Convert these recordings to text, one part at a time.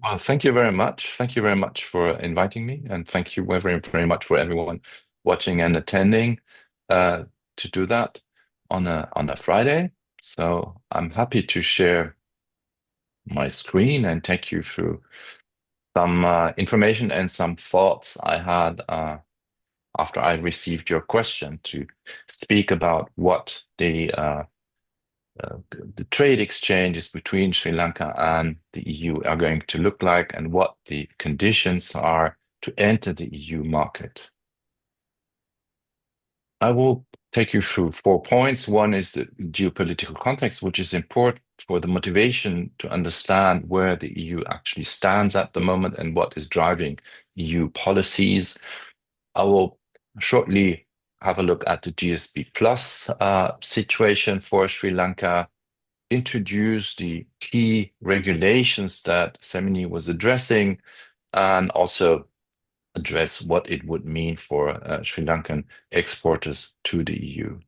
Well, thank you very much. Thank you very much for inviting me, and thank you very much for everyone watching and attending uh, to do that on a Friday. So I'm happy to share my screen and take you through some information and some thoughts I had after I received your question to speak about what the trade exchanges between Sri Lanka and the EU are going to look like and what the conditions are to enter the EU market. I will take you through 4 points. One is the geopolitical context, which is important for the motivation to understand where the EU actually stands at the moment and what is driving EU policies. I will shortly have a look at the GSP Plus situation for Sri Lanka, introduce the key regulations that Semini was addressing, and also address what it would mean for Sri Lankan exporters to the EU.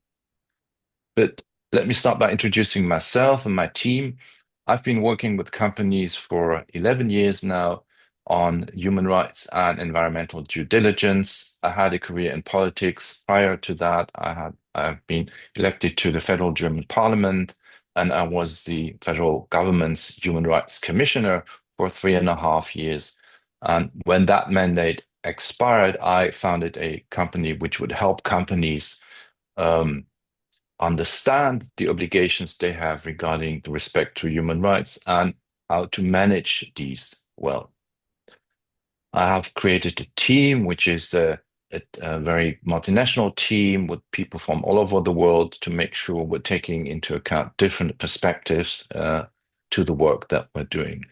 But let me start by introducing myself and my team. I've been working with companies for 11 years now on human rights and environmental due diligence. I had a career in politics. Prior to that, I've been elected to the federal German parliament, and I was the federal government's human rights commissioner for 3.5 years. And when that mandate expired, I founded a company which would help companies um, understand the obligations they have regarding the respect to human rights and how to manage these well. I have created a team which is a very multinational team with people from all over the world to make sure we're taking into account different perspectives to the work that we're doing.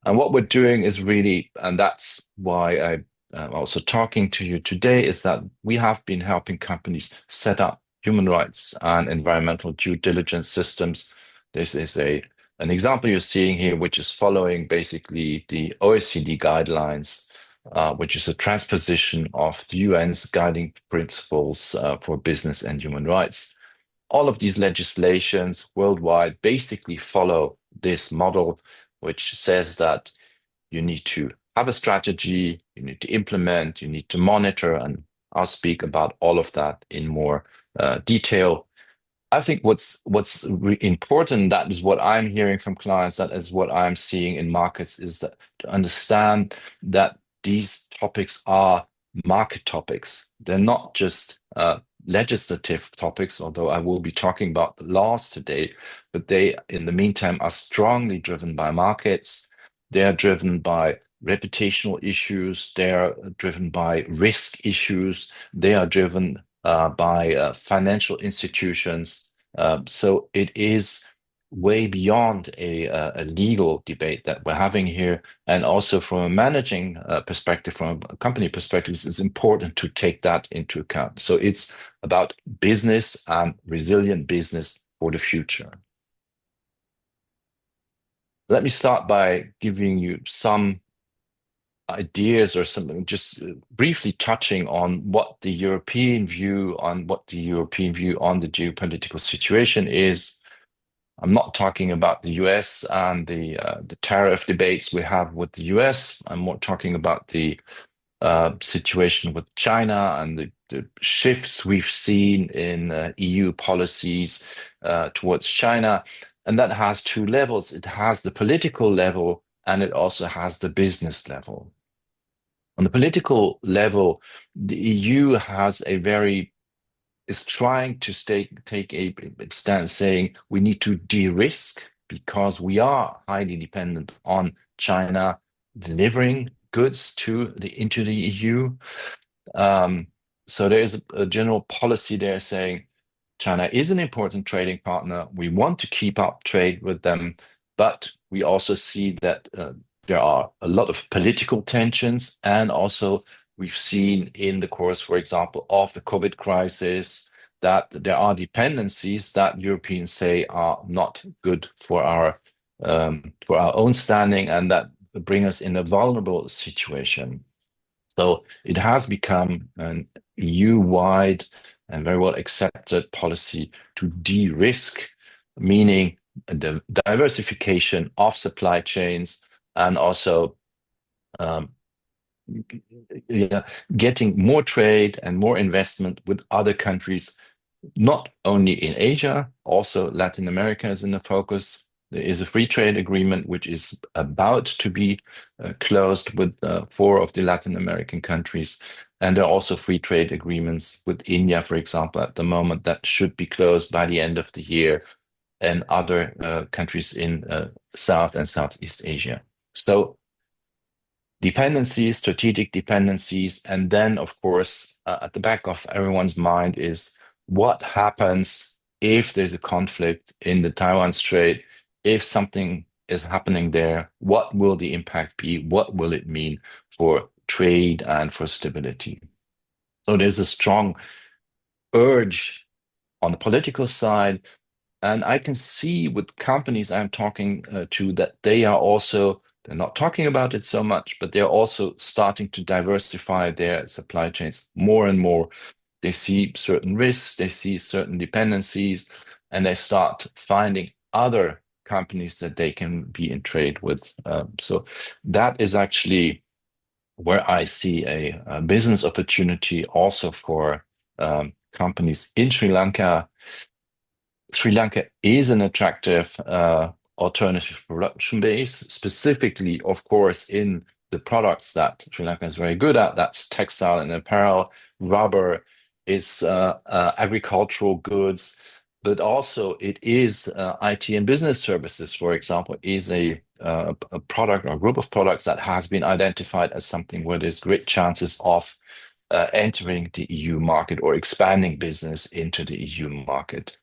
And what we're doing is really, and that's why I'm also talking to you today, is that we have been helping companies set up human rights and environmental due diligence systems. This is an example you're seeing here, which is following basically the OECD guidelines, which is a transposition of the UN's guiding principles for business and human rights. All of these legislations worldwide basically follow this model, which says that you need to have a strategy, you need to implement, you need to monitor, and I'll speak about all of that in more detail. I think what's important, that is what I'm hearing from clients, that is what I'm seeing in markets, is that to understand that these topics are market topics. They're not just legislative topics, although I will be talking about the laws today, but they, in the meantime, are strongly driven by markets. They are driven by reputational issues. They are driven by risk issues. They are driven by financial institutions. So it is way beyond a legal debate that we're having here. And also from a managing perspective, from a company perspective, it's important to take that into account. So it's about business and resilient business for the future. Let me start by giving you some ideas or something, just briefly touching on what the European view on the geopolitical situation is. I'm not talking about the US and the tariff debates we have with the US. I'm more talking about the situation with China and the shifts we've seen in EU policies towards China. And that has two levels. It has the political level and it also has the business level. On the political level, the EU is trying to take a stance saying we need to de-risk because we are highly dependent on China delivering goods into the EU. So there is a general policy there saying China is an important trading partner. We want to keep up trade with them, but we also see that there are a lot of political tensions, and also we've seen in the course, for example, of the COVID crisis, that there are dependencies that Europeans say are not good for our own standing, and that bring us in a vulnerable situation. So it has become an EU-wide and very well accepted policy to de-risk, meaning the diversification of supply chains and also um, yeah, getting more trade and more investment with other countries, not only in Asia, also Latin America is in the focus. There is a free trade agreement which is about to be closed with four of the Latin American countries. And there are also free trade agreements with India, for example, at the moment that should be closed by the end of the year, and other countries in South and Southeast Asia. So dependencies, strategic dependencies, and then, of course, at the back of everyone's mind is what happens if there's a conflict in the Taiwan Strait, if something is happening there, what will the impact be? What will it mean for trade and for stability? So there's a strong urge on the political side, and I can see with companies I'm talking to that they're not talking about it so much, but they're also starting to diversify their supply chains more and more. They see certain risks, they see certain dependencies, and they start finding other companies that they can be in trade with. So that is actually where I see a business opportunity also for companies in Sri Lanka. Sri Lanka is an attractive alternative production base, specifically, of course, in the products that Sri Lanka is very good at. That's textile and apparel, rubber, is agricultural goods, but also it is IT and business services, for example, is a product or group of products that has been identified as something where there's great chances of entering the EU market or expanding business into the EU market.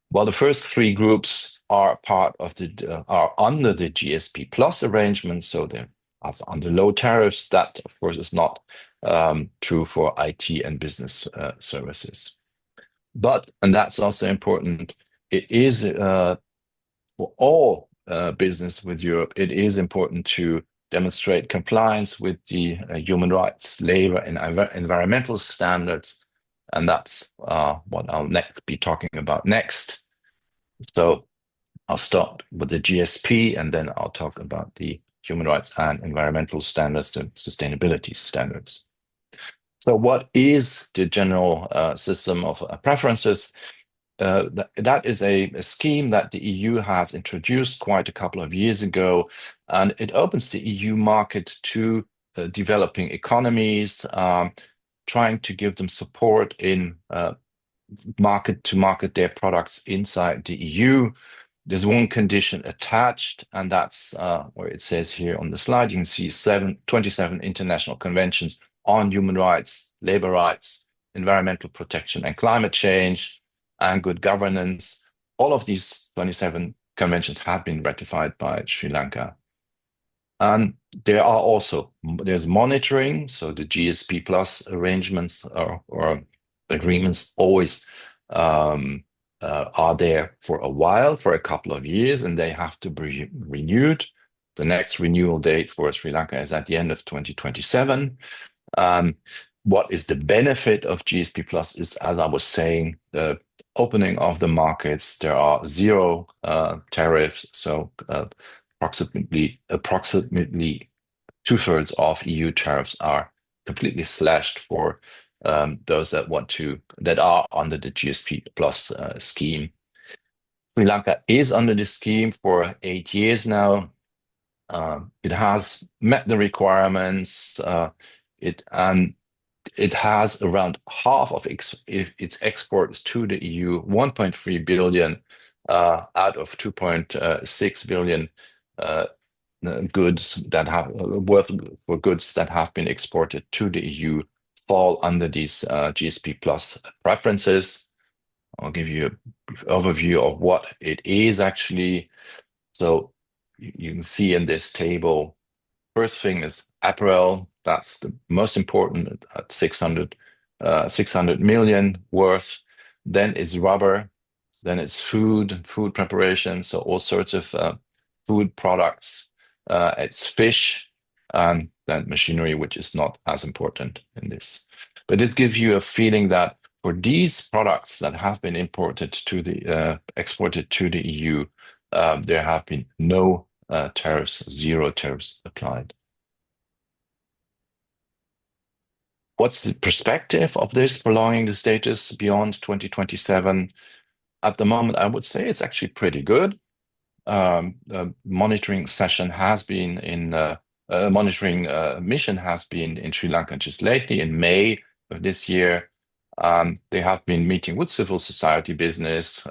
Well, the first three groups are part of are under the GSP Plus arrangement, so they're under low tariffs. That, of course, is not true for IT and business services. But, and that's also important, it is for all business with Europe, it is important to demonstrate compliance with the human rights, labor, and environmental standards. And that's what I'll be talking about next. So I'll start with the GSP, and then I'll talk about the human rights and environmental standards, the sustainability standards. So what is the general system of preferences? That is a scheme that the EU has introduced quite a couple of years ago, and it opens the EU market to developing economies, trying to give them support in market to market their products inside the EU. There's one condition attached, and that's where it says here on the slide. You can see 27 international conventions on human rights, labor rights, environmental protection, and climate change, and good governance. All of these 27 conventions have been ratified by Sri Lanka. And there's monitoring, so the GSP Plus arrangements or agreements always are there for a while, for a couple of years, and they have to be renewed. The next renewal date for Sri Lanka is at the end of 2027. What is the benefit of GSP Plus is, as I was saying, the opening of the markets. There are zero tariffs, so approximately two-thirds of EU tariffs are completely slashed for those that are under the GSP Plus scheme. Sri Lanka is under this scheme for 8 years now. It has met the requirements. It has around half of its exports to the EU, 1.3 billion out of 2.6 billion goods that have worth for goods that have been exported to the EU fall under these GSP Plus preferences. I'll give you a brief overview of what it is actually. So you can see in this table, first thing is apparel. That's the most important at 600 million worth. Then is rubber. Then it's food preparation. So all sorts of food products. It's fish, and then machinery, which is not as important in this. But it gives you a feeling that for these products that have been exported to the EU, there have been no tariffs, zero tariffs applied. What's the perspective of this prolonging the status beyond 2027? At the moment, I would say it's actually pretty good. Monitoring session has been in monitoring mission has been in Sri Lanka just lately in May of this year. They have been meeting with civil society, business,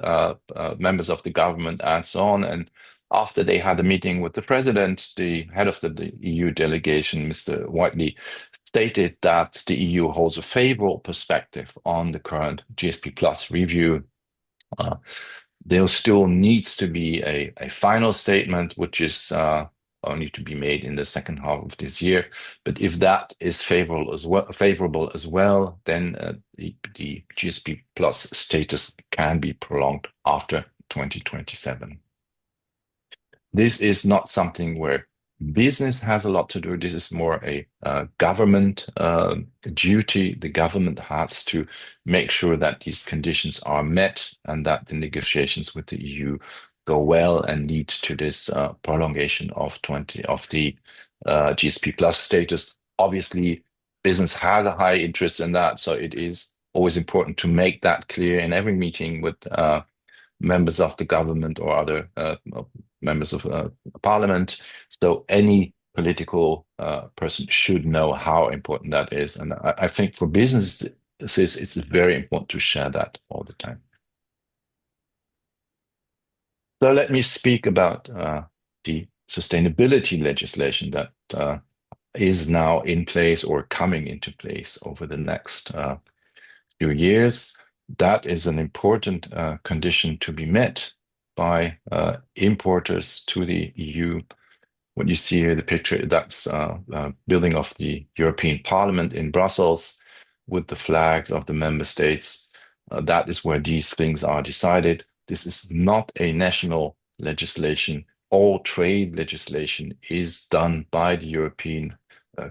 members of the government, and so on. And after they had a meeting with the president, the head of the EU delegation, Mr. Whiteley, stated that the EU holds a favorable perspective on the current GSP Plus review. There still needs to be a final statement, which is only to be made in the second half of this year. But if that is favorable as well, then the GSP Plus status can be prolonged after 2027. This is not something where business has a lot to do. This is more a government duty. The government has to make sure that these conditions are met and that the negotiations with the EU go well and lead to this prolongation of the GSP Plus status. Obviously, business has a high interest in that, so it is always important to make that clear in every meeting with members of the government or other members of parliament. So any political person should know how important that is. And I think for businesses, it's very important to share that all the time. So let me speak about the sustainability legislation that is now in place or coming into place over the next few years. That is an important condition to be met by importers to the EU. What you see here, the picture, that's building of the European Parliament in Brussels with the flags of the member states. That is where these things are decided. This is not a national legislation. All trade legislation is done by the European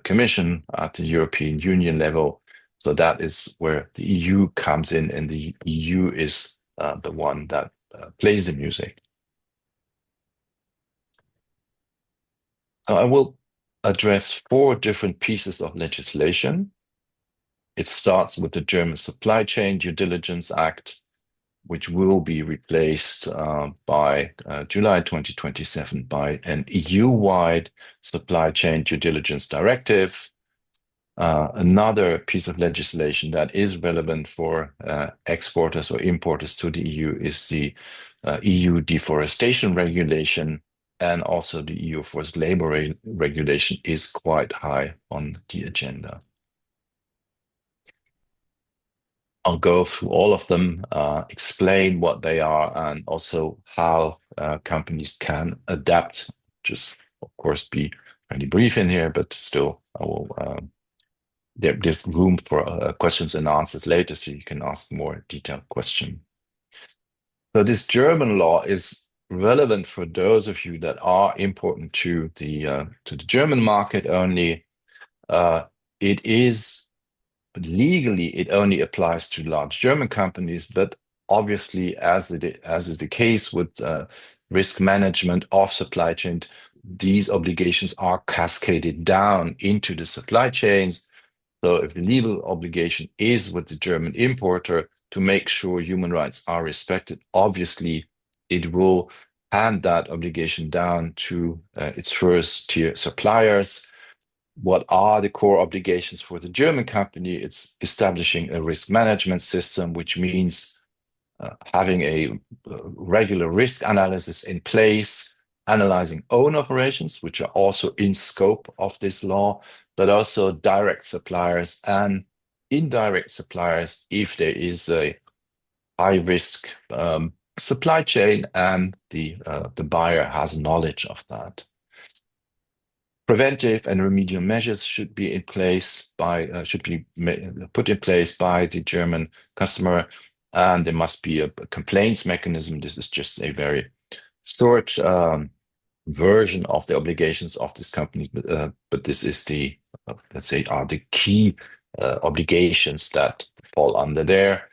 Commission at the European Union level. So that is where the EU comes in, and the EU is the one that plays the music. I will address 4 different pieces of legislation. It starts with the German Supply Chain Due Diligence Act, which will be replaced by July 2027 by an EU-wide Supply Chain Due Diligence Directive. Another piece of legislation that is relevant for exporters or importers to the EU is the EU Deforestation Regulation, and also the EU Forced Labor Regulation is quite high on the agenda. I'll go through all of them, explain what they are, and also how companies can adapt. Just, of course, be pretty brief in here, but still, I will. There's room for questions and answers later, so you can ask more detailed questions. So this German law is relevant for those of you that are important to the German market only. It is legally, it only applies to large German companies, but obviously, as is the case with risk management of supply chain, these obligations are cascaded down into the supply chains. So if the legal obligation is with the German importer to make sure human rights are respected, obviously it will hand that obligation down to its first tier suppliers. What are the core obligations for the German company? It's establishing a risk management system, which means having a regular risk analysis in place, analyzing own operations, which are also in scope of this law, but also direct suppliers and indirect suppliers if there is a high risk supply chain and the buyer has knowledge of that. Preventive and remedial measures should be put in place by the German customer, and there must be a complaints mechanism. This is just a very short version of the obligations of this company, but this is the let's say are the key obligations that fall under there.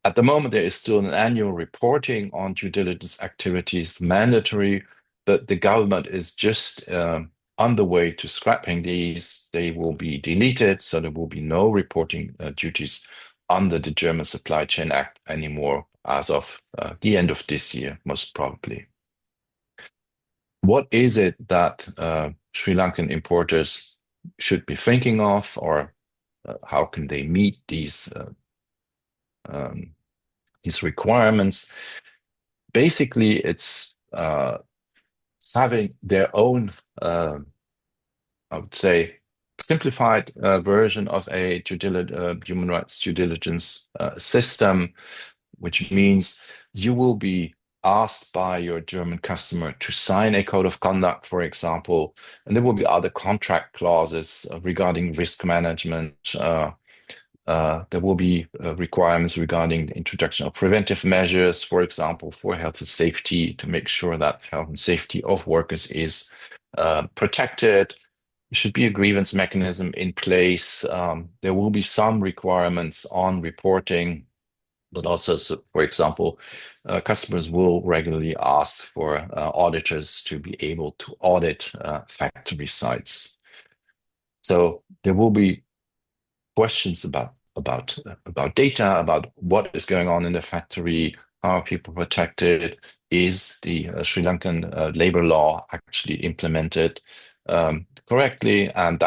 At the moment, there is still an annual reporting on due diligence activities mandatory. but the government is just on the way to scrapping these. They will be deleted, so there will be no reporting duties under the German Supply Chain Act anymore as of the end of this year, most probably. What is it that Sri Lankan importers should be thinking of, or how can they meet these requirements? Basically, it's having their own, I would say, simplified version of a human rights due diligence system, which means you will be asked by your German customer to sign a code of conduct, for example, and there will be other contract clauses regarding risk management. There will be requirements regarding the introduction of preventive measures, for example, for health and safety, to make sure that health and safety of workers is protected. There should be a grievance mechanism in place. There will be some requirements on reporting, but also, so, for example, customers will regularly ask for auditors to be able to audit factory sites. So there will be questions about data, about what is going on in the factory, how are people protected, is the Sri Lankan labor law actually implemented correctly, and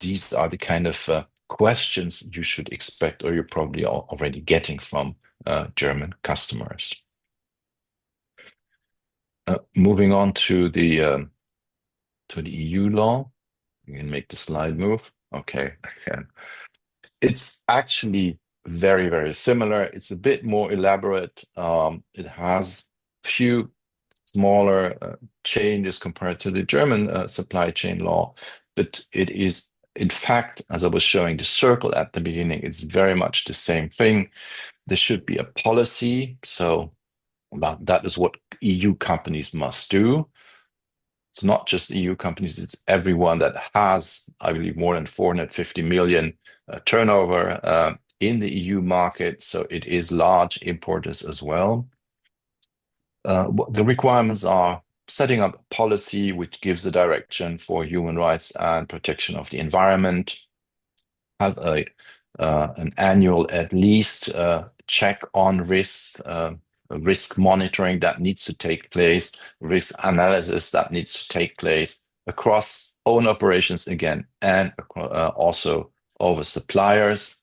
these are the kind of questions you should expect, or you're probably already getting from German customers. Moving on to the EU law. You can make the slide move. Okay, again. It's actually very, very similar. It's a bit more elaborate. It has few smaller changes compared to the German supply chain law, but it is, in fact, as I was showing the circle at the beginning, it's very much the same thing. There should be a policy, so that is what EU companies must do. It's not just EU companies, it's everyone that has, I believe, more than 450 million turnover in the EU market. So it is large importers as well. The requirements are setting up a policy which gives a direction for human rights and protection of the environment, have an annual at least check on risks, risk monitoring that needs to take place, risk analysis that needs to take place across own operations again, and also over suppliers.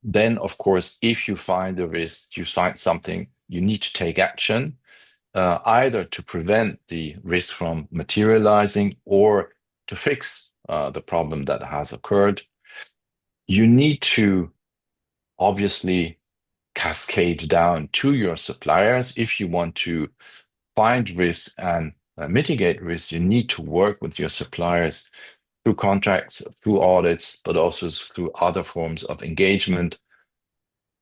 Then, of course, if you find a risk, you find something, you need to take action, either to prevent the risk from materializing or to fix the problem that has occurred. You need to obviously cascade down to your suppliers. If you want to find risk and mitigate risk, you need to work with your suppliers through contracts, through audits, but also through other forms of engagement.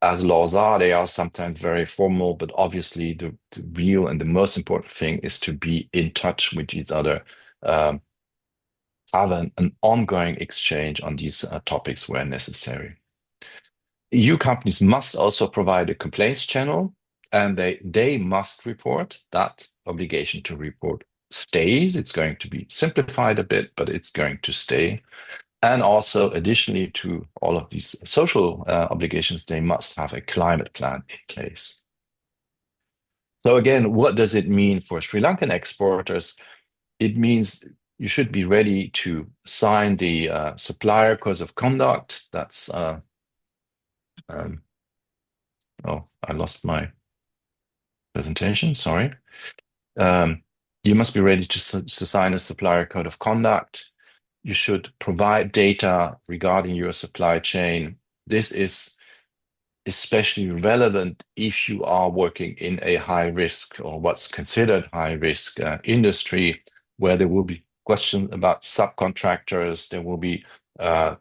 As laws are, they are sometimes very formal, but obviously the real and the most important thing is to be in touch with each other, have an ongoing exchange on these topics where necessary. EU companies must also provide a complaints channel, and they must report. That obligation to report stays. It's going to be simplified a bit, but it's going to stay. And also, additionally to all of these social obligations, they must have a climate plan in place. So again, what does it mean for Sri Lankan exporters? It means you should be ready to sign the supplier code of conduct. That's oh, I lost my presentation, sorry. You must be ready to sign a supplier code of conduct. You should provide data regarding your supply chain. This is especially relevant if you are working in a high risk or what's considered high risk industry, where there will be questions about subcontractors, there will be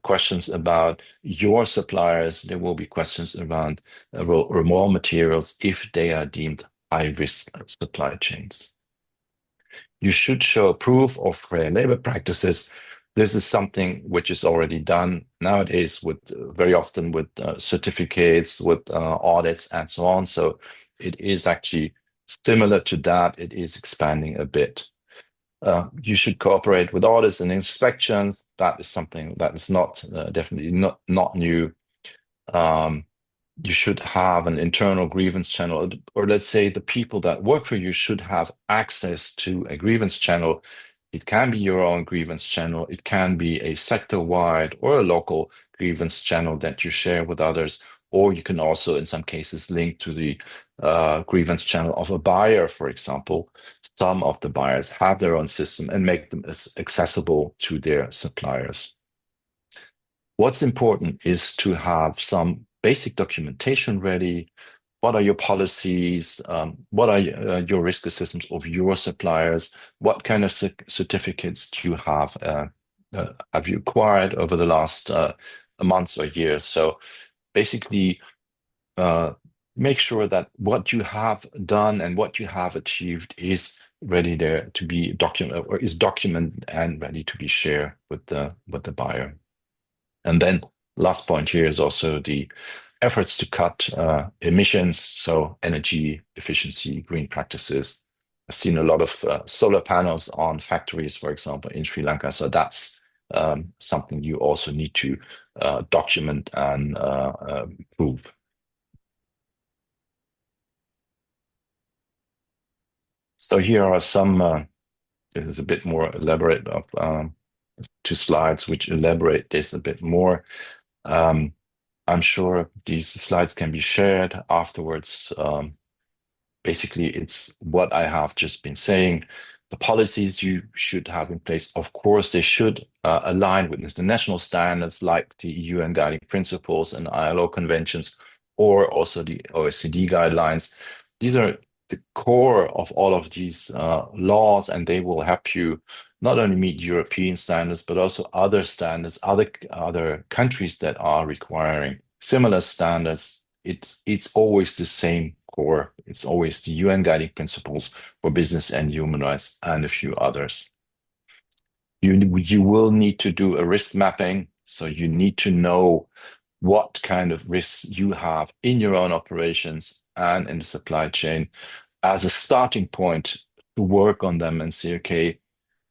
questions about your suppliers, there will be questions around raw materials if they are deemed high risk supply chains. You should show proof of fair labor practices. This is something which is already done nowadays with very often with certificates, with audits and so on. So it is actually Similar to that, it is expanding a bit. You should cooperate with audits and inspections. That is something that is not definitely not new. Um, you should have an internal grievance channel, or let's say the people that work for you should have access to a grievance channel. It can be your own grievance channel. It can be a sector-wide or a local grievance channel that you share with others, or you can also, in some cases, link to the grievance channel of a buyer, for example. Some of the buyers have their own system and make them as accessible to their suppliers. What's important is to have some basic documentation ready. What are your policies? What are your risk assessments of your suppliers? What kind of certificates do you have you acquired over the last months or years? So basically, uh, make sure that what you have done and what you have achieved is ready there to be documented or is documented and ready to be shared with the buyer. And then last point here is also the efforts to cut emissions, so energy efficiency, green practices. I've seen a lot of solar panels on factories, for example, in Sri Lanka. So that's something you also need to document and prove. So here are some, this is a bit more elaborate of two slides which elaborate this a bit more. I'm sure these slides can be shared afterwards. Basically, it's what I have just been saying. The policies you should have in place, of course, they should align with international standards like the UN guiding principles and ILO conventions, or also the OECD guidelines. These are the core of all of these laws, and they will help you not only meet European standards, but also other standards, other countries that are requiring similar standards. It's always the same core. It's always the UN guiding principles for business and human rights and a few others. You will need to do a risk mapping, so you need to know what kind of risks you have in your own operations and in the supply chain as a starting point to work on them and say, okay,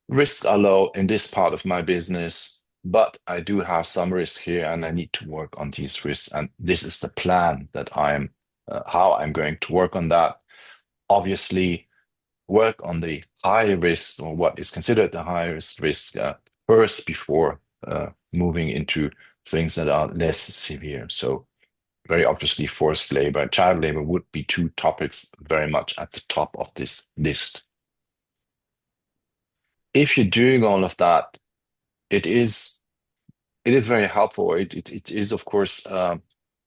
risks are low in this part of my business, but I do have some risk here and I need to work on these risks. And this is the plan that how I'm going to work on that. Obviously, work on the high risk or what is considered the highest risk first before moving into things that are less severe. So very obviously, forced labor and child labor would be two topics very much at the top of this list. If you're doing all of that, it is it is very helpful. It is, of course,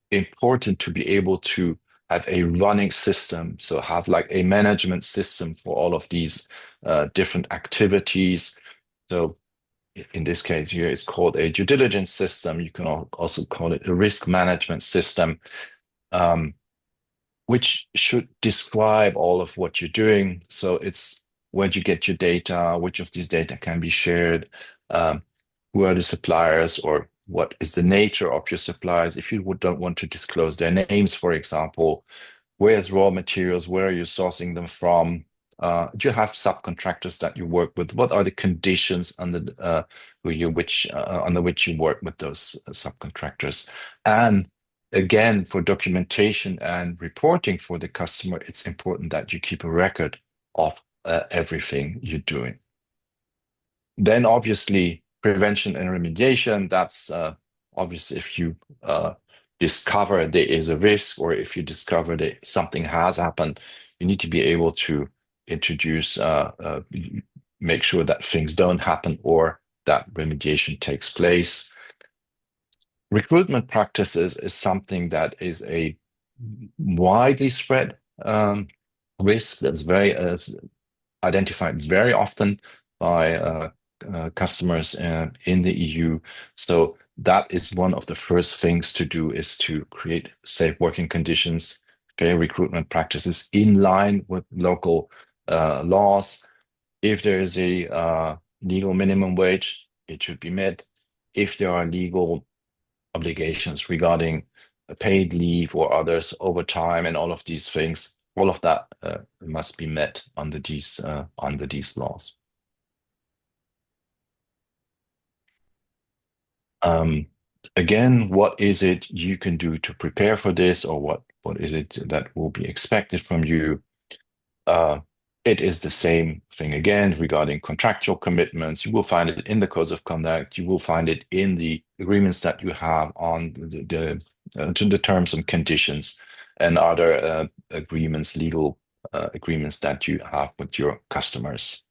important to be able to have a running system. So have like a management system for all of these different activities. So in this case here, it's called a due diligence system. You can also call it a risk management system. Um, which should describe all of what you're doing. So it's where do you get your data, which of these data can be shared, um, who are the suppliers, or what is the nature of your suppliers. If you don't want to disclose their names, for example, where's raw materials, where are you sourcing them from? Do you have subcontractors that you work with? What are the conditions under which you work with those subcontractors? And again, for documentation and reporting for the customer, it's important that you keep a record of everything you're doing. Then, obviously, prevention and remediation. That's obviously if you discover there is a risk or if you discover that something has happened, you need to be able to introduce, make sure that things don't happen or that remediation takes place. Recruitment practices is something that is a widely spread risk that's very identified very often by customers in the EU. So that is one of the first things to do is to create safe working conditions, fair recruitment practices in line with local laws. If there is a legal minimum wage, it should be met. If there are legal obligations regarding paid leave or others overtime and all of these things, All of that must be met under these laws. Again, what is it you can do to prepare for this, or what is it that will be expected from you? It is the same thing again regarding contractual commitments. You will find it in the codes of conduct. You will find it in the agreements that you have on to the terms and conditions and other agreements, legal agreements that you have with your customers.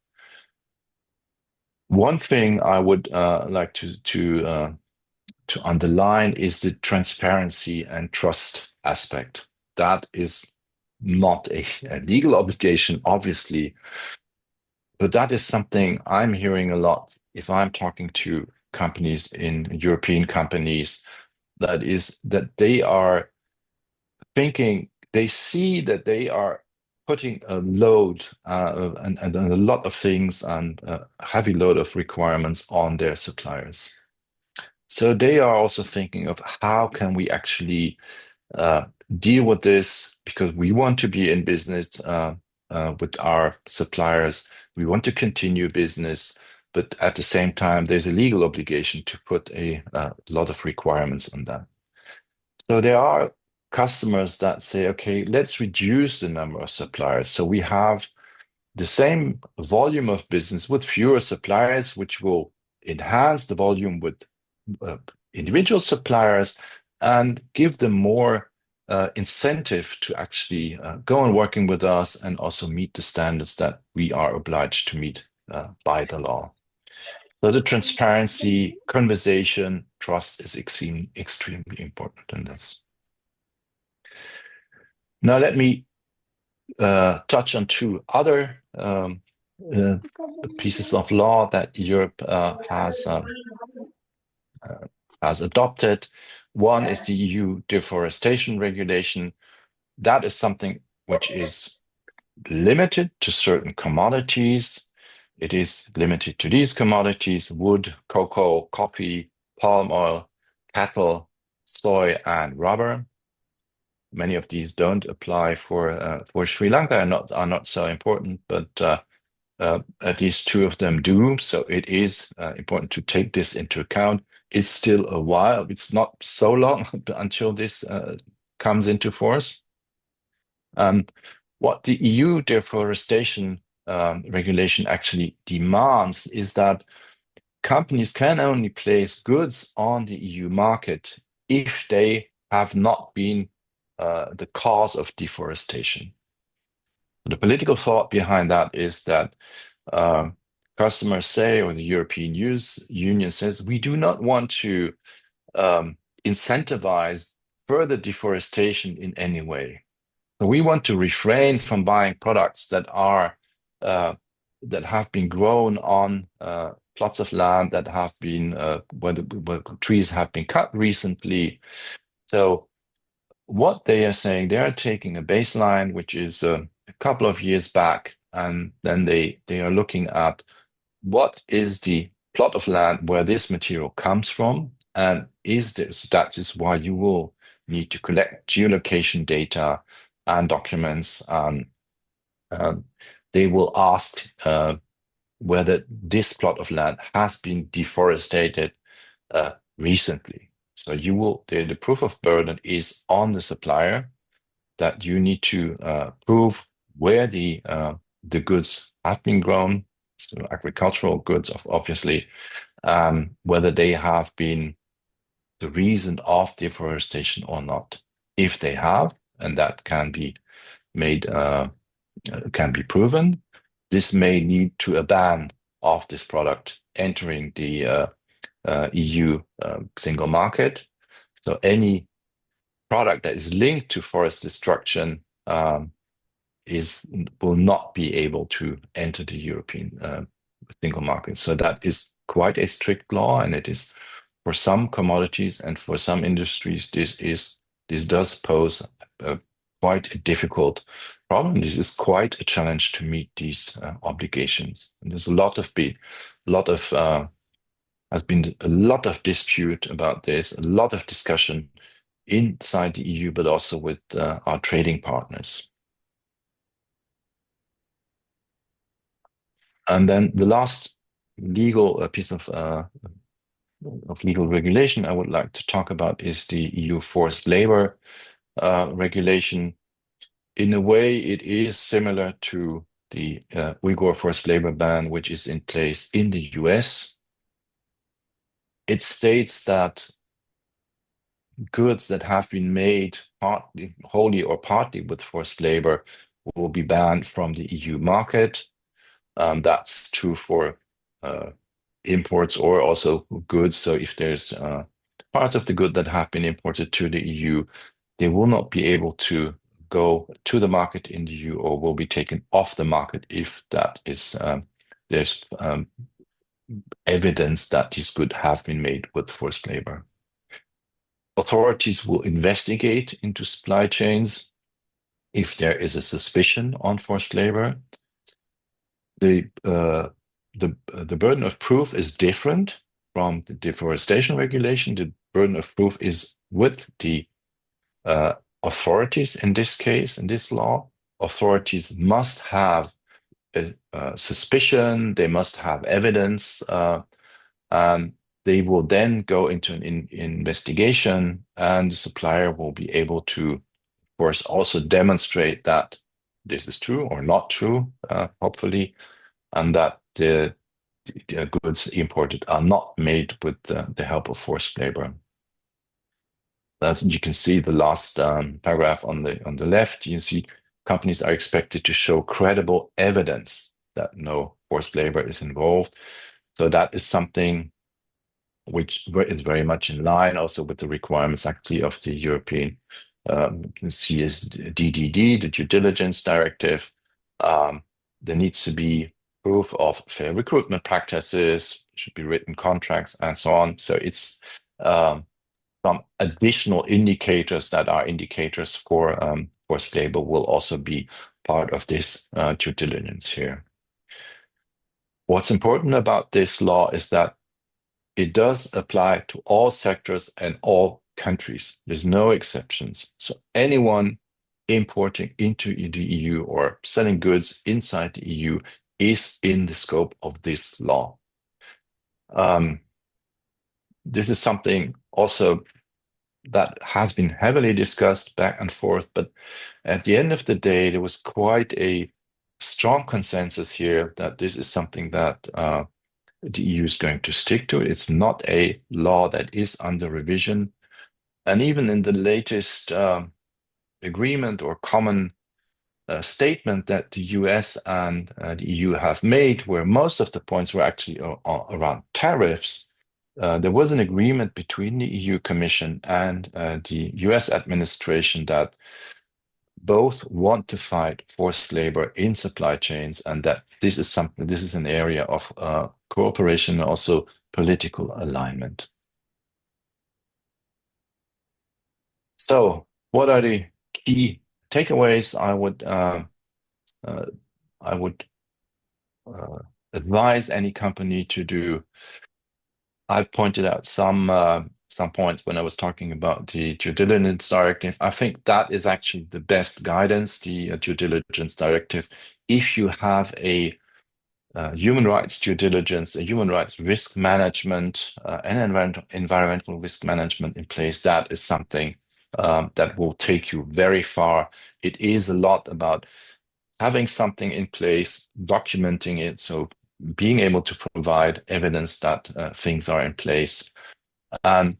One thing I would like to underline is the transparency and trust aspect. That is not a legal obligation, obviously, but that is something I'm hearing a lot if I'm talking to companies in European companies, that is that they are thinking, they see that they are putting a load and a lot of things and a heavy load of requirements on their suppliers. So they are also thinking of how can we actually uh, deal with this, because we want to be in business with our suppliers. We want to continue business, but at the same time, there's a legal obligation to put a lot of requirements on that. So there are customers that say, okay, let's reduce the number of suppliers. So we have the same volume of business with fewer suppliers, which will enhance the volume with uh, individual suppliers and give them more incentive to actually go on working with us and also meet the standards that we are obliged to meet by the law. So the transparency, conversation, trust is extremely important in this. Now let me touch on two other pieces of law that Europe has adopted. One is the EU deforestation regulation. That is something which is limited to certain commodities. It is limited to these commodities: wood, cocoa, coffee, palm oil, cattle, soy, and rubber. Many of these don't apply for Sri Lanka and are not so important, but at least two of them do. So it is important to take this into account. It's still a while. It's not so long until this comes into force. What the EU deforestation regulation actually demands is that companies can only place goods on the EU market if they have not been the cause of deforestation. The political thought behind that is that customers say, or the European Union says, we do not want to incentivize further deforestation in any way. So we want to refrain from buying products that are that have been grown on plots of land that have been where trees have been cut recently. So what they are saying, they are taking a baseline which is a couple of years back, and then they are looking at what is the plot of land where this material comes from, and that is why you will need to collect geolocation data and documents. They will ask whether this plot of land has been deforested recently. So the proof of burden is on the supplier, that you need to prove where the goods have been grown, so agricultural goods, obviously, whether they have been the reason of deforestation or not. If they have, and that can be made, can be proven, this may lead to a ban of this product entering the EU single market. So any product that is linked to forest destruction will not be able to enter the European single market. So that is quite a strict law, and it is for some commodities and for some industries. This does pose quite a difficult problem. This is quite a challenge to meet these obligations. And there's has been a lot of dispute about this, a lot of discussion inside the EU, but also with our trading partners. And then the last legal piece of legal regulation I would like to talk about is the EU forced labor regulation. In a way, it is similar to the Uyghur forced labor ban, which is in place in the US. It states that goods that have been made partly, wholly or partly with forced labor will be banned from the EU market. That's true for uh, imports or also goods. So if there's parts of the good that have been imported to the EU, they will not be able to go to the market in the EU or will be taken off the market if that is there's evidence that these goods have been made with forced labor. Authorities will investigate into supply chains if there is a suspicion on forced labor. The burden of proof is different from the deforestation regulation. The burden of proof is with the authorities in this case, in this law. Authorities must have a suspicion, they must have evidence, and they will then go into an investigation, and the supplier will be able to, of course, also demonstrate that this is true or not true, hopefully, and that the goods imported are not made with the help of forced labor. As you can see the last paragraph on the left, you see companies are expected to show credible evidence that no forced labor is involved. So that is something which is very much in line also with the requirements actually of the European CSDDD, the due diligence directive. There needs to be proof of fair recruitment practices, should be written contracts and so on. So it's some additional indicators that are indicators for forced labor will also be part of this due diligence here. What's important about this law is that it does apply to all sectors and all countries. There's no exceptions. So anyone importing into the EU or selling goods inside the EU is in the scope of this law. This is something also that has been heavily discussed back and forth, but at the end of the day, there was quite a strong consensus here that this is something that the EU is going to stick to. It's not a law that is under revision. And even in the latest agreement or common statement that the US and the EU have made, where most of the points were actually around tariffs, there was an agreement between the EU Commission and the US administration that both want to fight forced labor in supply chains, and that this is an area of cooperation and also political alignment. So, what are the key takeaways I would advise any company to do? I've pointed out some points when I was talking about the due diligence directive. I think that is actually the best guidance, the due diligence directive. If you have a human rights due diligence, a human rights risk management, and environmental risk management in place, that is something that will take you very far. It is a lot about having something in place, documenting it, so being able to provide evidence that things are in place, and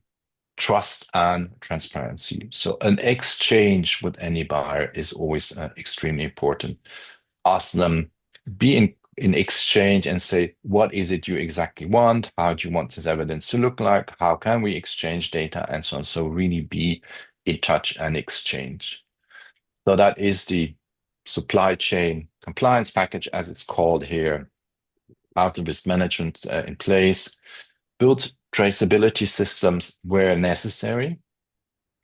trust and transparency. So an exchange with any buyer is always extremely important. Ask them, be in exchange and say, what is it you exactly want? How do you want this evidence to look like? How can we exchange data and so on? So really be in touch and exchange. So that is the supply chain compliance package, as it's called here. After risk management in place, build traceability systems where necessary.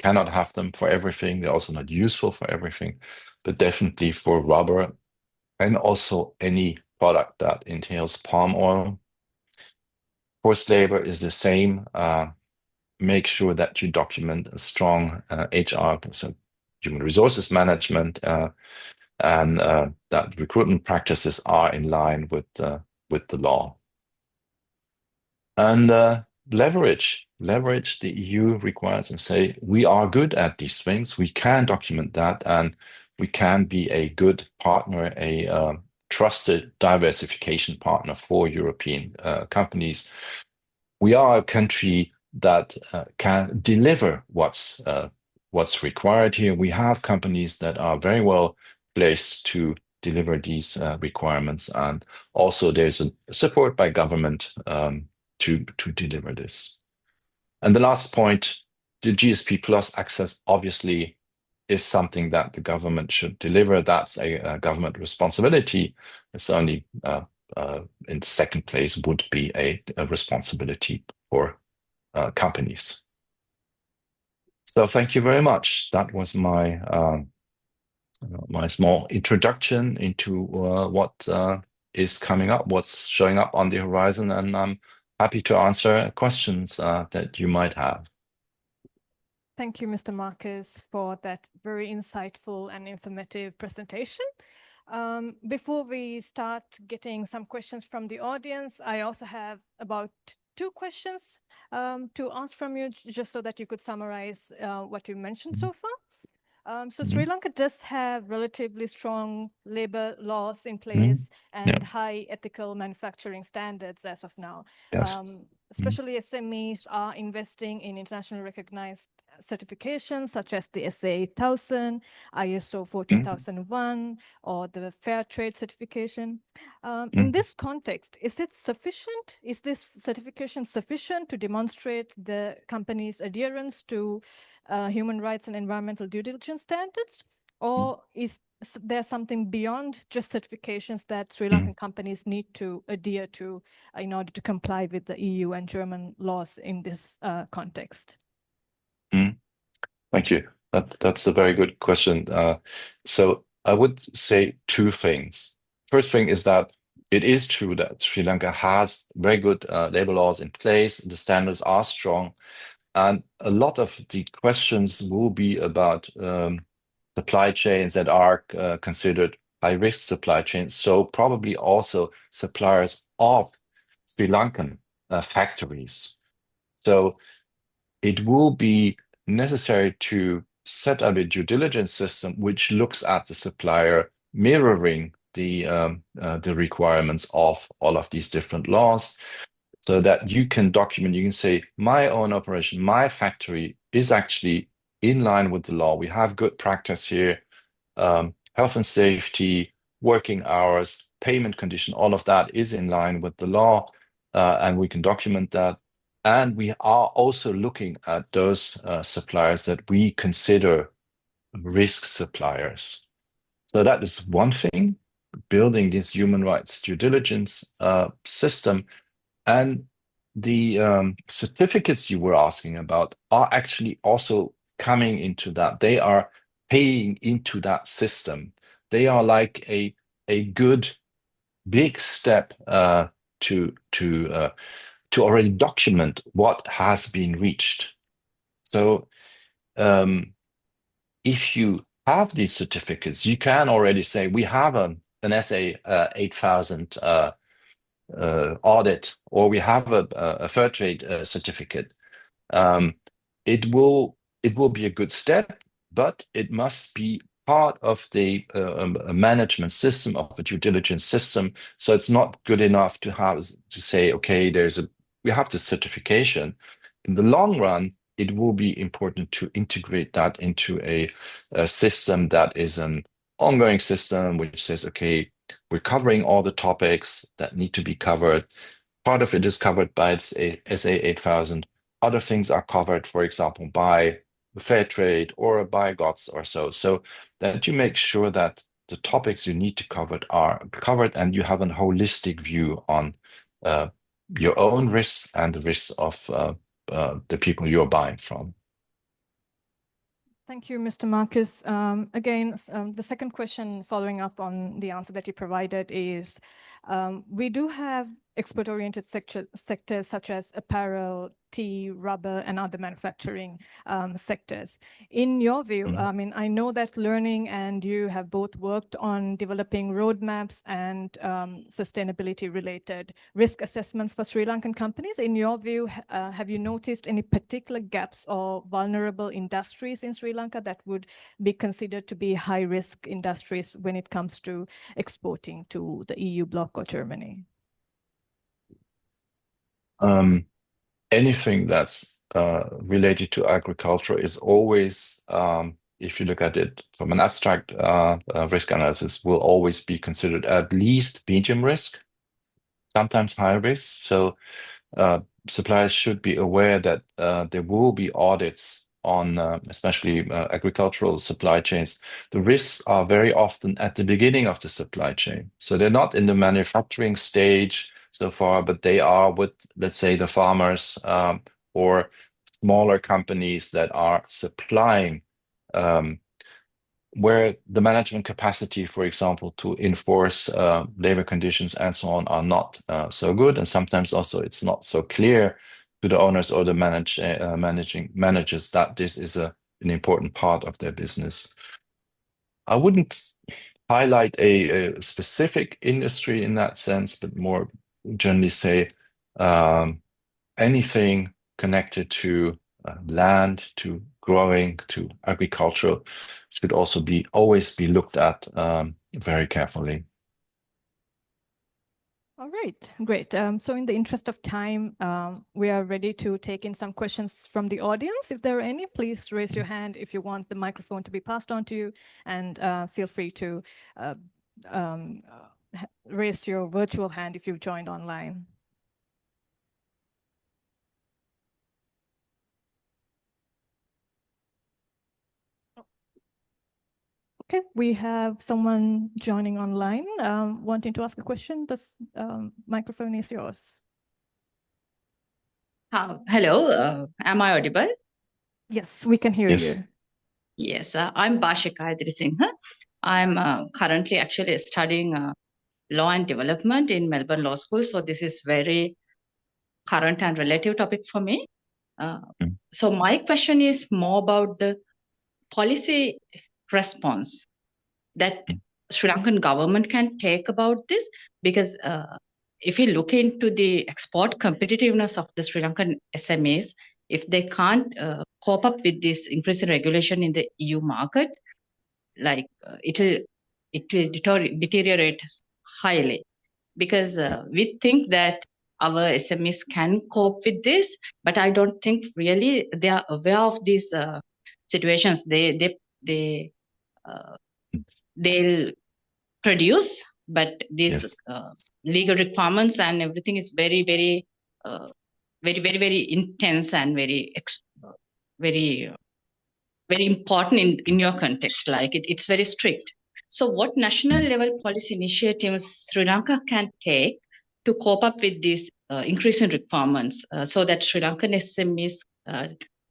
Cannot have them for everything. They're also not useful for everything, but definitely for rubber and also any product that entails palm oil. Forced labor is the same. Make sure that you document a strong HR, so human resources management, and that recruitment practices are in line with with the law. And leverage the EU requires and say, we are good at these things, we can document that, and we can be a good partner, a trusted diversification partner for European companies. We are a country that can deliver what's required here. We have companies that are very well placed to deliver these requirements, and also there's a support by government to deliver this. And the last point, the GSP Plus access obviously is something that the government should deliver. That's a government responsibility. It's only in second place would be a responsibility for companies. So thank you very much. That was my my small introduction into what is coming up, what's showing up on the horizon, and I'm happy to answer questions that you might have. Thank you, Mr. Markus, for that very insightful and informative presentation. Before we start getting some questions from the audience, I also have about 2 questions to ask from you, just so that you could summarize what you mentioned so far. So Sri Lanka does have relatively strong labor laws in place and high ethical manufacturing standards as of now. Yes. Especially SMEs are investing in internationally recognized certifications such as the SA 8000, ISO 14001, or the Fair Trade certification. In this context, is it sufficient? Is this certification sufficient to demonstrate the company's adherence to human rights and environmental due diligence standards? Or is there something beyond just certifications that Sri Lankan companies need to adhere to in order to comply with the EU and German laws in this context? Thank you. That's a very good question. So I would say 2 things. First thing is that it is true that Sri Lanka has very good labor laws in place. The standards are strong. And a lot of the questions will be about supply chains that are considered high-risk supply chains. So probably also suppliers of Sri Lankan factories. So it will be necessary to set up a due diligence system which looks at the supplier mirroring the requirements of all of these different laws, so that you can document, you can say, my own operation, my factory is actually in line with the law. We have good practice here, health and safety, working hours, payment condition, all of that is in line with the law, and we can document that. And we are also looking at those suppliers that we consider risk suppliers. So that is one thing, building this human rights due diligence system. And the certificates you were asking about are actually also coming into that. They are paying into that system. They are like a good big step to already document what has been reached. So if you have these certificates, you can already say, we have an SA 8000 audit, or we have a fair trade certificate. It will be a good step, but it must be part of the management system, of a due diligence system. So it's not good enough to say, okay, we have the certification. In the long run, it will be important to integrate that into a system that is an ongoing system, which says, okay, we're covering all the topics that need to be covered. Part of it is covered by SA 8000. Other things are covered, for example, by fair trade or by GOTS or so. So that you make sure that the topics you need to cover are covered, and you have a holistic view on your own risks and the risks of the people you're buying from. Thank you, Mr. Markus. Again, the second question following up on the answer that you provided is, We do have export-oriented sectors such as apparel, tea, rubber, and other manufacturing sectors. In your view, I mean, I know that Learning and you have both worked on developing roadmaps and sustainability-related risk assessments for Sri Lankan companies. In your view, have you noticed any particular gaps or vulnerable industries in Sri Lanka that would be considered to be high-risk industries when it comes to exporting to the EU bloc or Germany? Anything that's related to agriculture is always, if you look at it from an abstract risk analysis, will always be considered at least medium risk, sometimes high risk. So suppliers should be aware that there will be audits on especially agricultural supply chains. The risks are very often at the beginning of the supply chain. So they're not in the manufacturing stage so far, but they are with, let's say, the farmers or smaller companies that are supplying where the management capacity, for example, to enforce labor conditions and so on are not so good. And sometimes also it's not so clear to the owners or the managers that this is an important part of their business. I wouldn't highlight a specific industry in that sense, but more generally say anything connected to land, to growing, to agriculture should also always be looked at very carefully. All right, great. So in the interest of time, we are ready to take in some questions from the audience. If there are any, please raise your hand if you want the microphone to be passed on to you, and feel free to raise your virtual hand if you've joined online. Okay, we have someone joining online wanting to ask a question. The microphone is yours. Hello, am I audible? Yes, we can hear Yes. you. Yes, I'm Bashika Singha. I'm currently actually studying law and development in Melbourne Law School. So this is very current and relative topic for me. So my question is more about the policy response that Sri Lankan government can take about this, because if you look into the export competitiveness of the Sri Lankan SMEs, if they can't cope up with this increasing regulation in the EU market, like it will deteriorate highly, because we think that our SMEs can cope with this, but I don't think really they are aware of these situations. They'll produce, but these Yes. legal requirements and everything is very, very, very intense and very important in your context. Like it's very strict. So, what national level policy initiatives Sri Lanka can take to cope up with these increasing requirements, so that Sri Lankan SMEs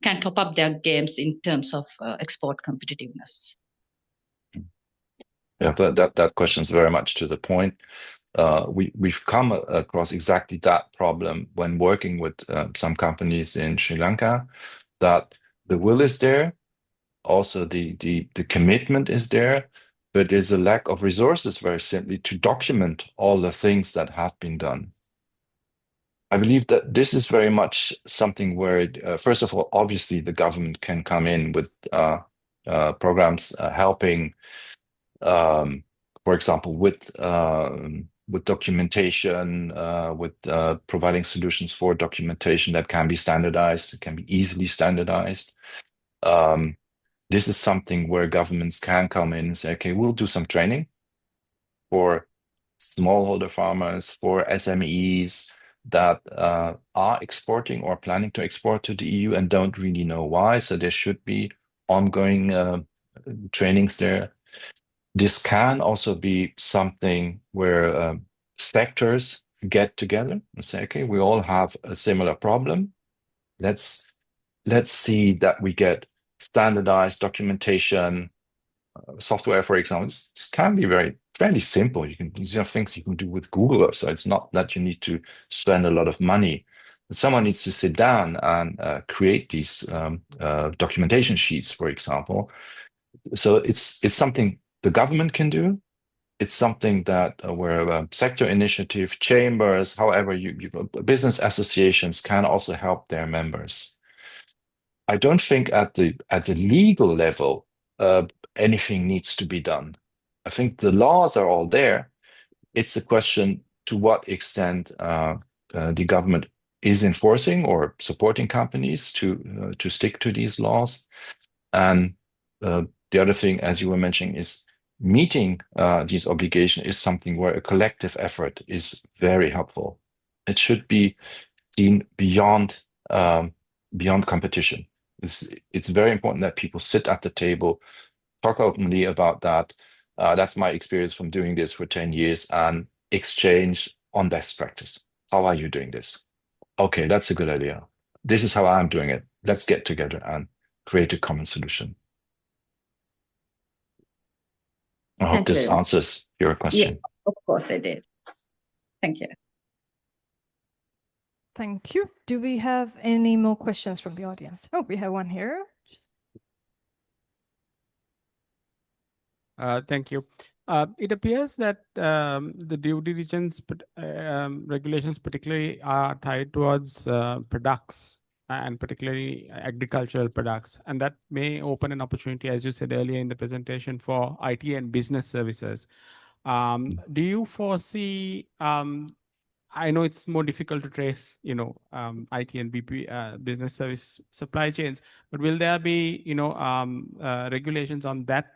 can top up their games in terms of export competitiveness? Yeah, that question is very much to the point. We've come across exactly that problem when working with some companies in Sri Lanka, that the will is there, also the commitment is there, but there's a lack of resources, very simply, to document all the things that have been done. I believe that this is very much something where, first of all, obviously the government can come in with programs helping, for example, with documentation, with providing solutions for documentation that can be standardized, can be easily standardized. This is something where governments can come in and say, okay, we'll do some training for smallholder farmers, for SMEs that are exporting or planning to export to the EU and don't really know why. So there should be ongoing trainings there. This can also be something where sectors get together and say, okay, we all have a similar problem. Let's see that we get standardized documentation software, for example, this can be fairly simple. These are things you can do with Google, so it's not that you need to spend a lot of money. But someone needs to sit down and create these documentation sheets, for example. So it's something the government can do. It's something that where sector initiative, chambers, however, business associations can also help their members. I don't think at the legal level anything needs to be done. I think the laws are all there. It's a question to what extent the government is enforcing or supporting companies to stick to these laws. And the other thing, as you were mentioning, is meeting these obligations is something where a collective effort is very helpful. It should be seen beyond competition. It's very important that people sit at the table, talk openly about that. That's my experience from doing this for 10 years, and exchange on best practice. How are you doing this? Okay, that's a good idea. This is how I'm doing it. Let's get together and create a common solution. I hope this answers your question. Yeah, of course it did. Thank you. Thank you. Do we have any more questions from the audience? Oh, we have one here. Thank you. It appears that the due diligence regulations particularly are tied towards products and particularly agricultural products. And that may open an opportunity, as you said earlier in the presentation, for IT and business services. Do you foresee, I know it's more difficult to trace, IT and BP business service supply chains, but will there be, regulations on that?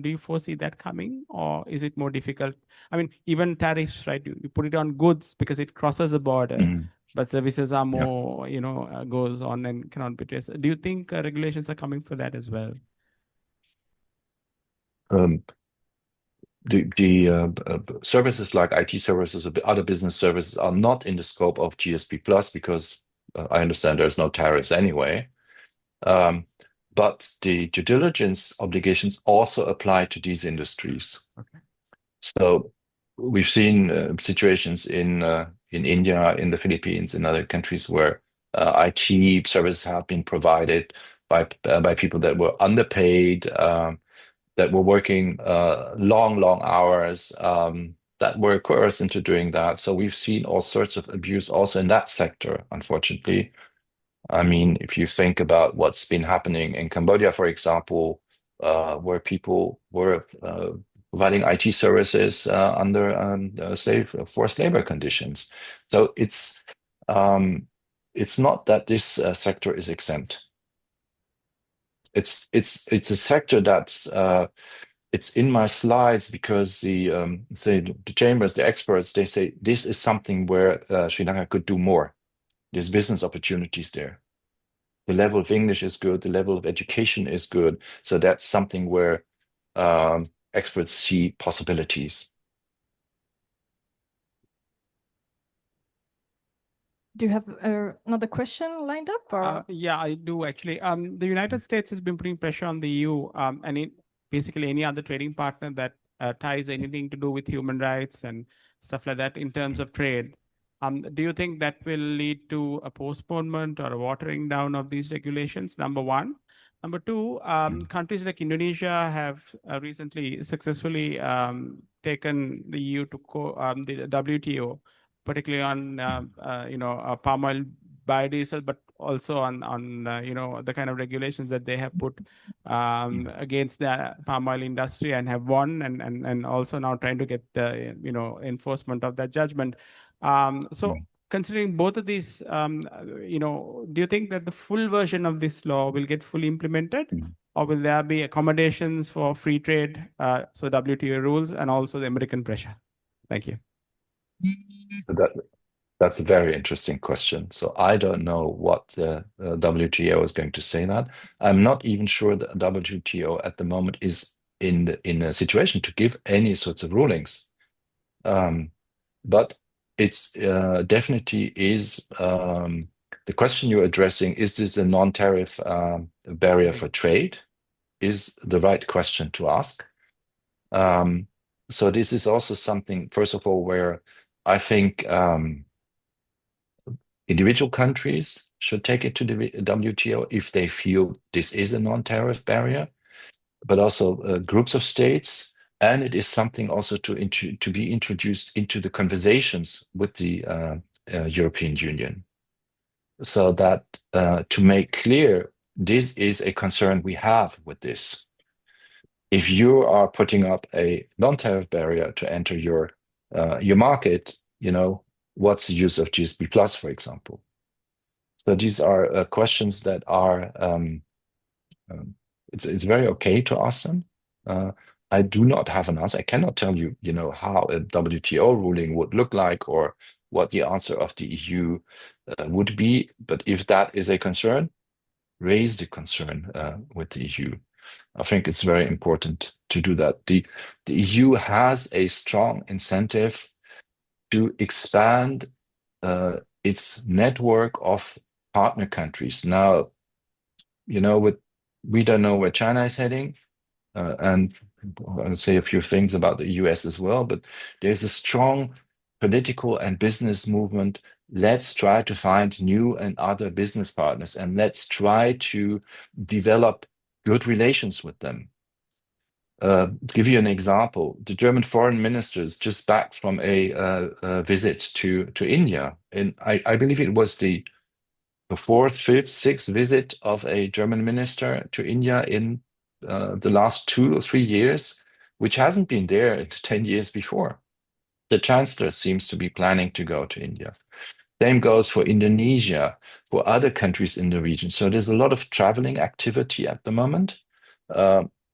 Do you foresee that coming, or is it more difficult? I mean, even tariffs, right? You put it on goods because it crosses the border, but services are more, goes on and cannot be traced. Do you think regulations are coming for that as well? The services like IT services or other business services are not in the scope of GSP Plus because I understand there's no tariffs anyway. But the due diligence obligations also apply to these industries. Okay. So we've seen situations in India, in the Philippines, in other countries where IT services have been provided by people that were underpaid, that were working long hours, that were coerced into doing that. So we've seen all sorts of abuse also in that sector, unfortunately. I mean, if you think about what's been happening in Cambodia, for example, where people were providing IT services under forced labor conditions. So it's not that this sector is exempt. It's a sector that's it's in my slides because the chambers, the experts, they say this is something where Sri Lanka could do more. There's business opportunities there. The level of English is good. The level of education is good. So that's something where experts see possibilities. Do you have another question lined up? Or? Yeah, I do actually. The United States has been putting pressure on the EU and basically any other trading partner that ties anything to do with human rights and stuff like that in terms of trade. Do you think that will lead to a postponement or a watering down of these regulations? Number one. Number two, countries like Indonesia have recently successfully taken the EU to the WTO, particularly on palm oil, biodiesel, but also on the kind of regulations that they have put against the palm oil industry and have won, and also now trying to get the enforcement of that judgment. So considering both of these, do you think that the full version of this law will get fully implemented, or will there be accommodations for free trade, so WTO rules, and also the American pressure? Thank you. That's a very interesting question. So I don't know what the WTO is going to say that. I'm not even sure the WTO at the moment is in a situation to give any sorts of rulings. But it's definitely is the question you're addressing. Is this a non-tariff barrier for trade? is the right question to ask. So this is also something, first of all, where I think individual countries should take it to the WTO if they feel this is a non-tariff barrier, but also groups of states. And it is something also to be introduced into the conversations with the European Union, so that to make clear this is a concern we have with this. If you are putting up a non-tariff barrier to enter your market, what's the use of GSP Plus, for example? So these are questions that are it's very okay to ask them. I do not have an answer. I cannot tell you, how a WTO ruling would look like or what the answer of the EU would be. But if that is a concern, raise the concern with the EU. I think it's very important to do that. The EU has a strong incentive to expand its network of partner countries. Now, we don't know where China is heading, and I'll say a few things about the US as well, but there's a strong political and business movement. Let's try to find new and other business partners, and let's try to develop good relations with them. To give you an example, the German foreign ministers just back from a visit to India, and I believe it was the fourth, fifth, sixth visit of a German minister to India in the last 2 or 3 years, which hasn't been there in 10 years before. The chancellor seems to be planning to go to India. Same goes for Indonesia, for other countries in the region. So there's a lot of traveling activity at the moment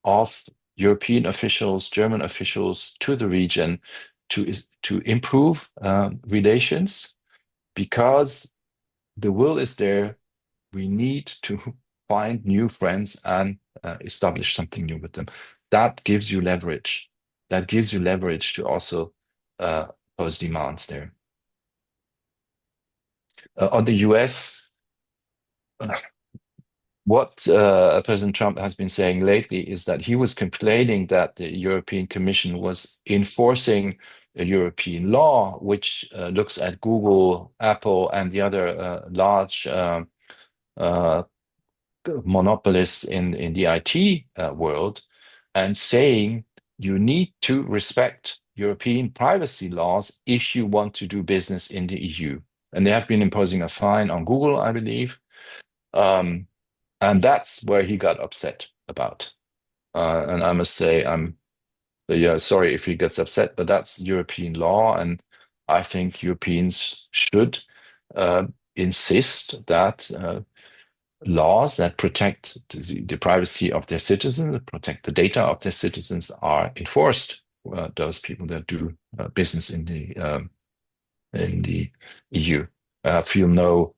of European officials, German officials to the region to improve relations, because the will is there. We need to find new friends and establish something new with them. That gives you leverage. That gives you leverage to also pose demands there. On the US, what President Trump has been saying lately is that he was complaining that the European Commission was enforcing a European law, which looks at Google, Apple, and the other large monopolists in the IT world, and saying you need to respect European privacy laws if you want to do business in the EU. And they have been imposing a fine on Google, I believe. And that's where he got upset about. And I must say, sorry if he gets upset, but that's European law. And I think Europeans should insist that laws that protect the privacy of their citizens, protect the data of their citizens, are enforced. Those people that do business in the EU feel not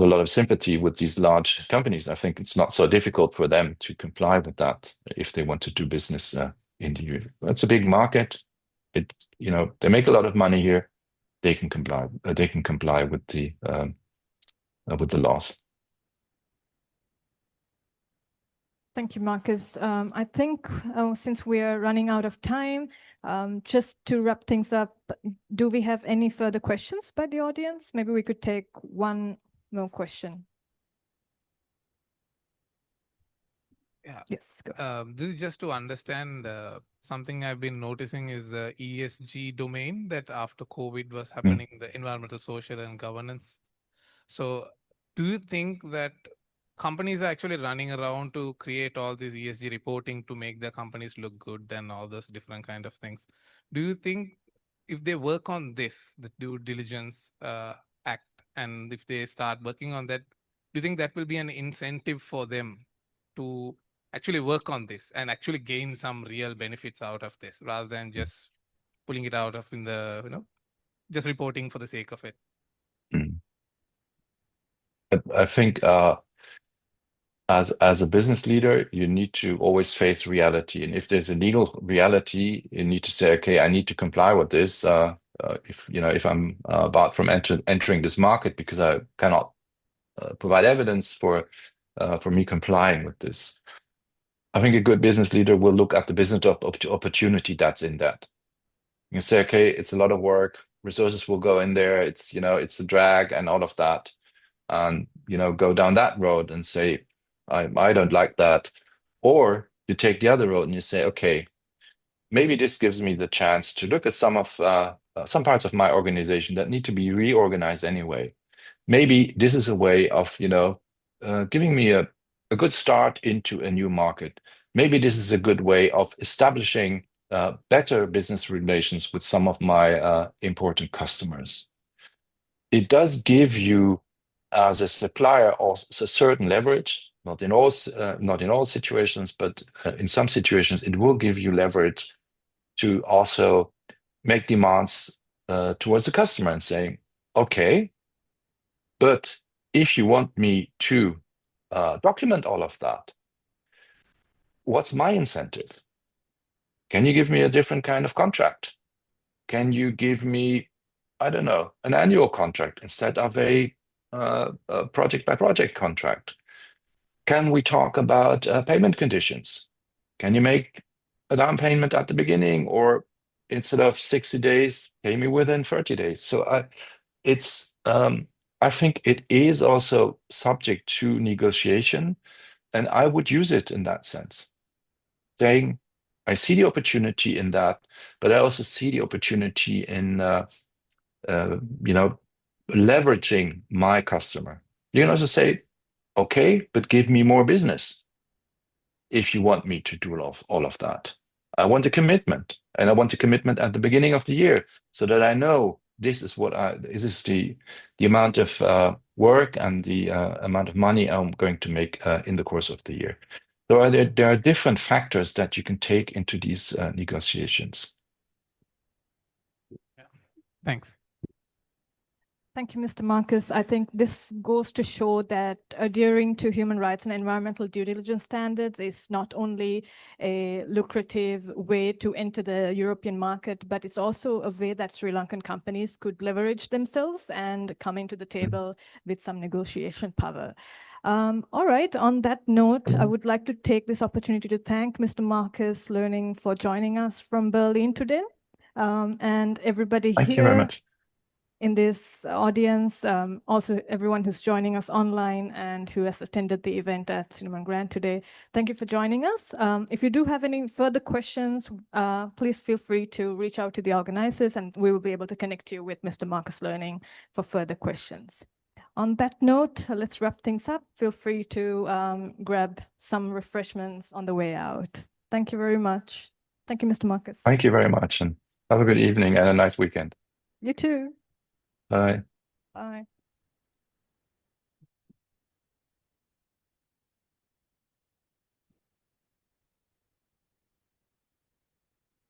a lot of sympathy with these large companies. I think it's not so difficult for them to comply with that if they want to do business in the EU. It's a big market. They make a lot of money here. They can comply. They can comply with the laws. Thank you, Markus. I think since we are running out of time, just to wrap things up, do we have any further questions by the audience? Maybe we could take one more question. Yeah. Yes, go. This is just to understand something I've been noticing is the ESG domain that after COVID was happening, the environmental, social, and governance. So do you think that companies are actually running around to create all this ESG reporting to make their companies look good and all those different kind of things? Do you think if they work on this, the due diligence act, and if they start working on that, do you think that will be an incentive for them to actually work on this and actually gain some real benefits out of this, rather than just pulling it out of just reporting for the sake of it? I think as a business leader, you need to always face reality. And if there's a legal reality, you need to say, okay, I need to comply with this. If I'm barred from entering this market because I cannot provide evidence for for me complying with this. I think a good business leader will look at the business opportunity that's in that. You can say, okay, it's a lot of work, resources will go in there, it's, it's a drag and all of that. And, go down that road and say, I don't like that. Or you take the other road and you say, okay, maybe this gives me the chance to look at some parts of my organization that need to be reorganized anyway. Maybe this is a way of, giving me a good start into a new market. Maybe this is a good way of establishing better business relations with some of my important customers. It does give you, as a supplier, also a certain leverage. Not in all situations, but in some situations, it will give you leverage to also make demands towards the customer and saying, okay, but if you want me to document all of that, what's my incentive? Can you give me a different kind of contract? Can you give me, I don't know, an annual contract instead of a project-by-project contract? Can we talk about payment conditions? Can you make a down payment at the beginning, or instead of 60 days, pay me within 30 days? So I think it is also subject to negotiation, and I would use it in that sense, saying, I see the opportunity in that, but I also see the opportunity in, leveraging my customer. You can also say, okay, but give me more business if you want me to do all of that. I want a commitment, and I want a commitment at the beginning of the year so that I know this is the amount of work and the amount of money I'm going to make in the course of the year. So there are different factors that you can take into these negotiations. Yeah. Thanks. Thank you, Mr. Markus. I think this goes to show that adhering to human rights and environmental due diligence standards is not only a lucrative way to enter the European market, but it's also a way that Sri Lankan companies could leverage themselves and come into the table with some negotiation power. All right, on that note, I would like to take this opportunity to thank Mr. Markus Löning for joining us from Berlin today. And everybody Thank you very much. In this audience, also everyone who's joining us online and who has attended the event at Cinnamon Grand today. Thank you for joining us. If you do have any further questions, please feel free to reach out to the organizers, and we will be able to connect you with Mr. Markus Löning for further questions. On that note, let's wrap things up. Feel free to grab some refreshments on the way out. Thank you very much. Thank you, Mr. Markus. Thank you very much, and have a good evening and a nice weekend. You too. Bye. Bye.